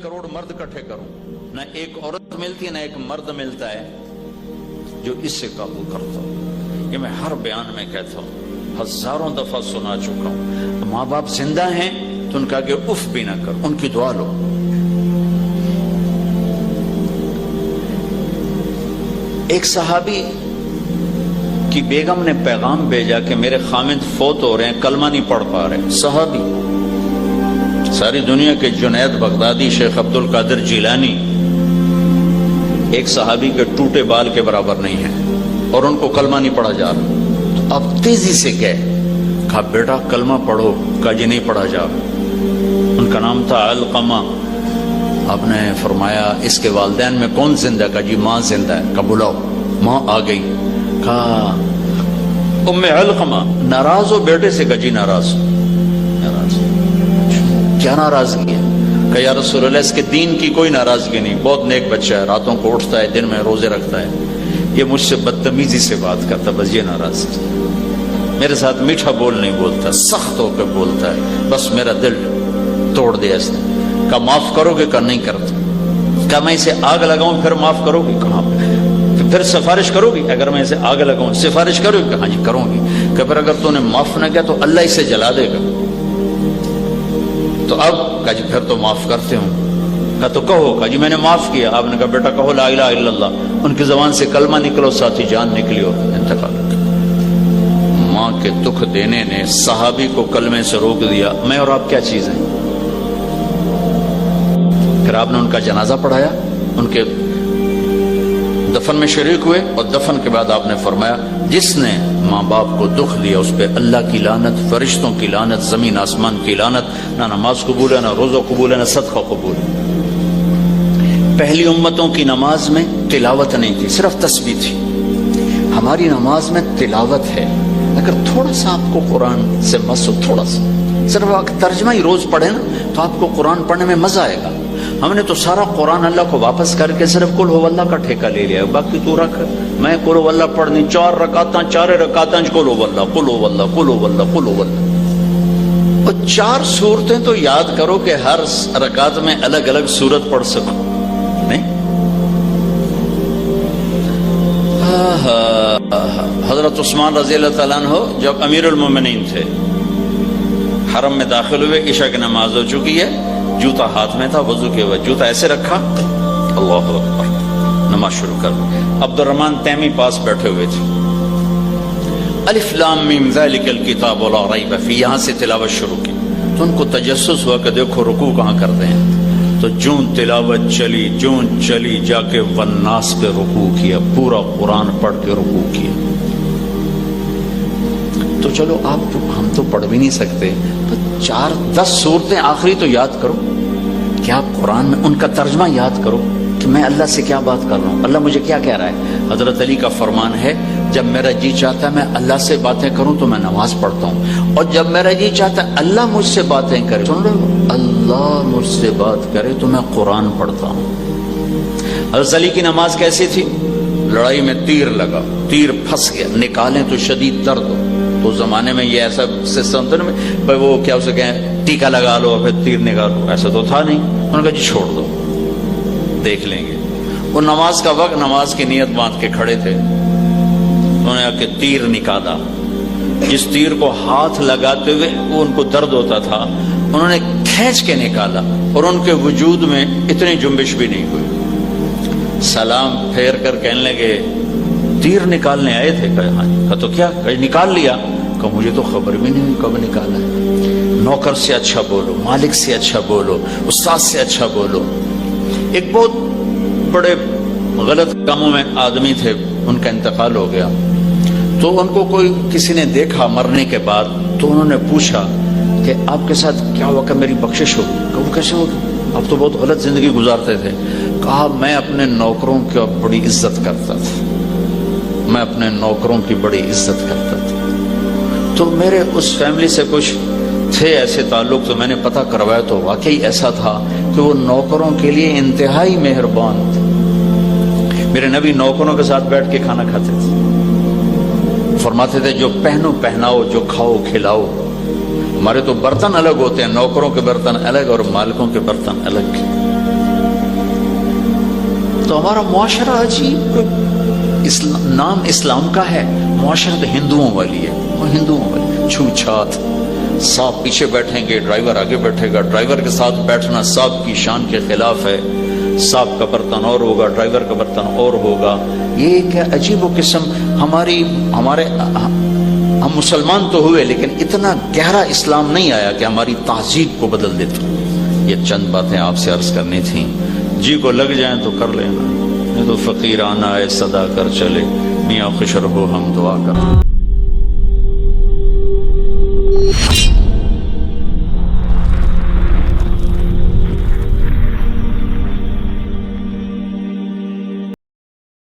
करोड़ मर्द इकट्ठे करूं, ना एक औरत मिलती है ना एक मर्द मिलता है जो इससे काबू करता हो। ये मैं हर बयान में कहता हूं, हजारों दफा सुना चुका हूं। माँ बाप जिंदा हैं तो उनका आगे उफ भी ना कर, उनकी दुआ लो। एक सहाबी की बेगम ने पैगाम भेजा कि मेरे खामिद फौत हो रहे हैं, कलमा नहीं पढ़ पा रहे। सहाबी, सारी दुनिया के जुनैद बगदादी, शेख अब्दुल कादिर जिलानी एक सहाबी के टूटे बाल के बराबर नहीं है और उनको कलमा नहीं पढ़ा जा रहा। तो अब तेजी से गए, कहा बेटा कलमा पढ़ो, कहा जी नहीं पढ़ा जा रहा। उनका नाम था अलकमा। आपने फरमाया इसके वालिदैन में कौन जिंदा? कहा जी माँ जिंदा है। कहा बुलाओ। माँ आ गई। कहा उम्मे अलकमा नाराज हो बेटे से? कहा जी नाराज। क्या नाराजगी है? कहा या रसूल अल्लाह इसके दीन की कोई नाराजगी नहीं, बहुत नेक बच्चा है, रातों को उठता है, दिन में रोजे रखता है, ये मुझसे बदतमीजी से बात करता, बस ये नाराजगी। मेरे साथ मीठा बोल नहीं बोलता, सख्त होकर बोलता है, बस मेरा दिल तोड़ दिया इसने। कहा माफ करोगे? कहा नहीं करता। कहा मैं इसे आग लगाऊं फिर माफ करोगी? कहा फिर सिफारिश करोगी? अगर मैं इसे आग लगाऊं सिफारिश करोगी? कहा जी करूंगी। कहा फिर अगर तूने माफ न किया तो अल्लाह इसे जला देगा। तो अब? कहा जी फिर तो माफ करते हूं। कहा तो कहो। कहा जी मैंने माफ किया। आपने कहा बेटा कहो ला इलाहा इल्लल्लाह। उनकी जबान से कलमा निकलो, साथी जान निकली और इंतकाल। मां के दुख देने ने सहाबी को कलमे से रोक दिया। मैं और आप क्या चीज हैं? फिर आपने उनका जनाजा पढ़ाया, उनके दफन में शरीक हुए और दफन के बाद आपने फरमाया जिसने माँ बाप को दुख दिया उस पर अल्लाह की लानत, फरिश्तों की लानत, जमीन आसमान की लानत। ना नमाज कबूल है, ना रोजा कबूल है, ना सदका कबूल है। पहली उम्मतों की नमाज में तिलावत नहीं थी, सिर्फ तस्बीह थी। हमारी नमाज में तिलावत है। अगर थोड़ा सा आपको कुरान से मस हो, थोड़ा सा सिर्फ तर्जमा ही रोज पढ़े ना तो आपको कुरान पढ़ने में मजा आएगा। हमने तो सारा कुरान अल्लाह को वापस करके सिर्फ कुल हो अल्लाह का ठेका ले लिया, बाकी तू रख। मैं कुल हो अल्लाह पढ़नी 4 रकातां, 4 रकातां कुल हो अल्लाह, कुल हो अल्लाह, कुल हो अल्लाह, कुल हो अल्लाह। और 4 सूरतें तो याद करो कि हर रकात में अलग अलग सूरत पढ़ सको। नहीं? हजरत उस्मान रज़ी अल्लाह तआला अन्हु जब अमीरुल मोमिनीन थे, हरम में दाखिल हुए, इशा की नमाज हो चुकी है, जूता हाथ में था, वजू के बाद जूता ऐसे रखा, अल्लाह अकबर, नमाज शुरू कर दी। अब्दुर्रहमान तैमी पास बैठे हुए थे। अलिफ लाम मीम ज़ालिकल किताबु ला रैब फीह, यहाँ से तिलावत शुरू की। तो उनको तजस्सुस हुआ कि देखो रुकू कहाँ करते हैं। तो जूं तिलावत चली, जूं चली, जाके वन्नास पे रुकू किया, पूरा कुरान पढ़ के रुकू किया। तो चलो आप हम तो पढ़ भी नहीं सकते, तो 4-10 सूरतें आखिरी तो याद करो। क्या आप कुरान में उनका तर्जमा याद करो कि मैं अल्लाह से क्या बात कर रहा हूँ, अल्लाह मुझे क्या कह रहा है। हजरत अली का फरमान है जब मेरा जी चाहता है मैं अल्लाह से बातें करूं तो मैं नमाज पढ़ता हूँ, और जब मेरा जी चाहता है अल्लाह मुझसे बातें करे, सुन रहे हो, अल्लाह मुझसे बात करे तो मैं कुरान पढ़ता हूँ। हजरत अली की नमाज कैसी थी? लड़ाई में तीर लगा, तीर फंस गया, निकालें तो शदीद दर्द हो। तो जमाने में ये ऐसा सिस्टम था ना, भाई वो क्या उसे कहें टीका लगा लो और फिर तीर निकालो, ऐसा तो था नहीं। उन्होंने कहा जी छोड़ दो, देख लेंगे। वो नमाज का वक्त, नमाज की नियत बांध के खड़े थे, उन्होंने आके तीर निकाला। जिस तीर को हाथ लगाते हुए वो उनको दर्द होता था, उन्होंने खींच के निकाला और उनके वजूद में इतनी जुम्बिश भी नहीं हुई। सलाम फेर कर कहने लगे तीर निकालने आए थे? कहा तो क्या? कहा निकाल लिया। कहा मुझे तो खबर भी नहीं हुई कब निकाला है। नौकर से अच्छा बोलो, मालिक से अच्छा बोलो, उस्ताद से अच्छा बोलो। एक बहुत बड़े गलत कामों में आदमी थे, उनका इंतकाल हो गया। तो उनको कोई किसी ने देखा मरने के बाद, तो उन्होंने पूछा कि आपके साथ क्या हुआ, कि मेरी बख्शिश होगी। कहा वो कैसे होगी, आप तो बहुत गलत जिंदगी गुजारते थे। कहा मैं अपने नौकरों की बड़ी इज्जत करता था, मैं अपने नौकरों की बड़ी इज्जत करता था। तो मेरे उस फैमिली से कुछ थे ऐसे ताल्लुक, तो मैंने पता करवाया तो वाकई ऐसा था कि वो नौकरों के लिए इंतहाई मेहरबान थे। मेरे नबी नौकरों के साथ बैठ के खाना खाते थे, फरमाते थे जो पहनो पहनाओ, जो खाओ खिलाओ। ہمارے تو برتن الگ ہوتے ہیں، نوکروں کے برتن الگ اور مالکوں کے برتن الگ. تو ہمارا معاشرہ عجیب، نام اسلام کا ہے، معاشرہ تو ہندوؤں والی ہے، وہ ہندوؤں والی چھوت چھات. صاحب پیچھے بیٹھیں گے، ڈرائیور آگے بیٹھے گا، ڈرائیور کے ساتھ بیٹھنا صاحب کی شان کے خلاف ہے. صاحب کا برتن اور ہوگا، ڈرائیور کا برتن اور ہوگا. یہ کیا عجیب و قسم ہم مسلمان تو ہوئے لیکن اتنا گہرا اسلام نہیں آیا کہ ہماری تہذیب کو بدل دیتا. یہ چند باتیں آپ سے عرض کرنی تھیں. جی کو لگ جائیں تو کر لینا، نہیں تو فقیرانہ ہے صدا کر چلے، میاں خوش رہو ہم دعا کر.